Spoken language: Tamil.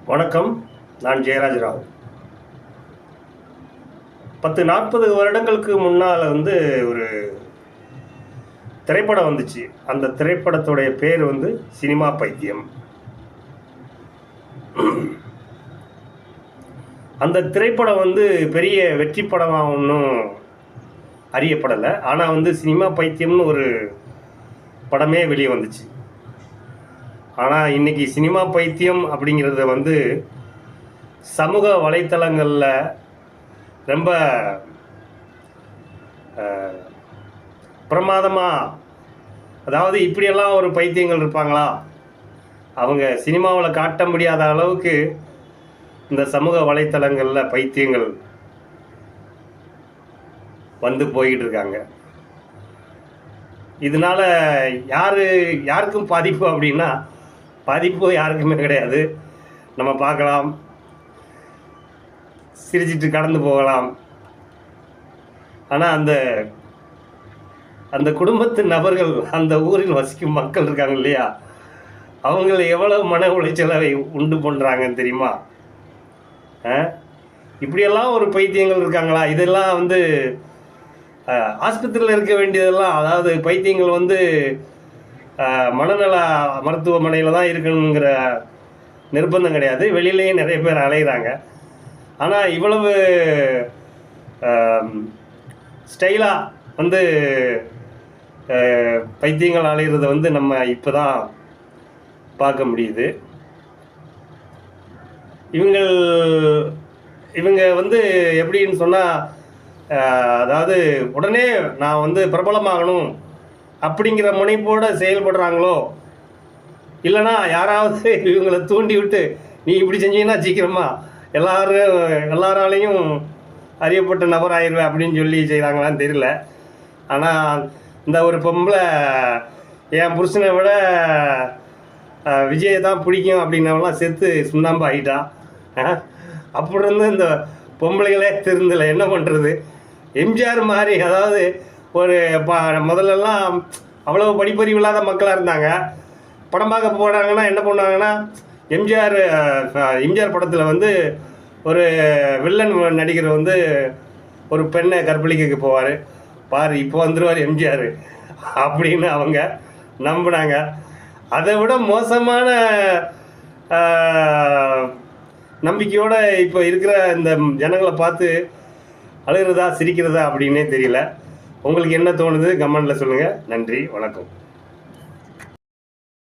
வணக்கம். நான் ஜெயராஜ் ராவ். 40 வருடங்களுக்கு முன்னால் ஒரு திரைப்படம் வந்துச்சு. அந்த திரைப்படத்துடைய பேர் சினிமா பைத்தியம். அந்த திரைப்படம் பெரிய வெற்றி படமாக ஒன்றும் அறியப்படலை. ஆனால் சினிமா பைத்தியம்னு ஒரு படமே வெளியே வந்துச்சு. ஆனால் இன்றைக்கி சினிமா பைத்தியம் அப்படிங்கிறத சமூக வலைத்தளங்களில் ரொம்ப பிரமாதமாக, அதாவது இப்படியெல்லாம் ஒரு பைத்தியங்கள் இருப்பாங்களா, அவங்க சினிமாவில் காட்ட முடியாத அளவுக்கு இந்த சமூக வலைத்தளங்களில் பைத்தியங்கள் போய்கிட்டு இருக்காங்க. இதனால் யாருக்கும் பாதிப்பு அப்படின்னா, பாதிப்பு யாருக்குமே கிடையாது. நம்ம பார்க்கலாம், சிரிச்சிட்டு கடந்து போகலாம். ஆனால் அந்த குடும்பத்து நபர்கள், அந்த ஊரில் வசிக்கும் மக்கள் இருக்காங்க இல்லையா, அவங்கள எவ்வளவு மன உளைச்சலை உண்டு பண்ணுறாங்கன்னு தெரியுமா? இப்படியெல்லாம் ஒரு பைத்தியங்கள் இருக்காங்களா? இதெல்லாம் ஆஸ்பத்திரியில் இருக்க வேண்டியதெல்லாம், அதாவது பைத்தியங்கள் மனநல மருத்துவமனையில் தான் இருக்கணுங்கிற நிர்பந்தம் கிடையாது. வெளியிலேயே நிறைய பேர் அலைகிறாங்க. ஆனால் இவ்வளவு ஸ்டைலாக பைத்தியங்கள் அலைகிறத நம்ம இப்போ தான் பார்க்க முடியுது. இவங்க எப்படின்னு சொன்னால், அதாவது உடனே நான் பிரபலமாகணும் அப்படிங்கிற முனைப்போடு செயல்படுறாங்களோ, இல்லைனா யாராவது இவங்களை தூண்டி விட்டு நீ இப்படி செஞ்சீங்கன்னா சீக்கிரமாக எல்லாராலையும் அறியப்பட்ட நபர் ஆயிடுவேன் அப்படின்னு சொல்லி செய்கிறாங்களான்னு தெரியல. ஆனால் இந்த ஒரு பொம்பளை என் புருஷனை விட விஜயை தான் பிடிக்கும் அப்படின்னவெல்லாம் செத்து சுண்ணாம்பு ஆகிட்டான். அப்படி இந்த பொம்பளைகளே திருந்தலை. என்ன பண்ணுறது? எம்ஜிஆர் மாதிரி, அதாவது ஒரு முதல்லலாம் அவ்வளோ படிப்பறிவு இல்லாத மக்களாக இருந்தாங்க. படம் பார்க்க போனாங்கன்னா என்ன பண்ணுவாங்கன்னா, எம்ஜிஆர் படத்தில் ஒரு வில்லன் நடிகர் ஒரு பெண்ணை கற்பழிக்க போவார். பாரு இப்போ வந்துடுவார் எம்ஜிஆர் அப்படின்னு அவங்க நம்பினாங்க. அதை விட மோசமான நம்பிக்கையோடு இப்போ இருக்கிற இந்த ஜனங்களை பார்த்து அழுகிறதா சிரிக்கிறதா அப்படின்னே தெரியல. உங்களுக்கு என்ன தோணுது? கமெண்டில் சொல்லுங்கள். நன்றி, வணக்கம்.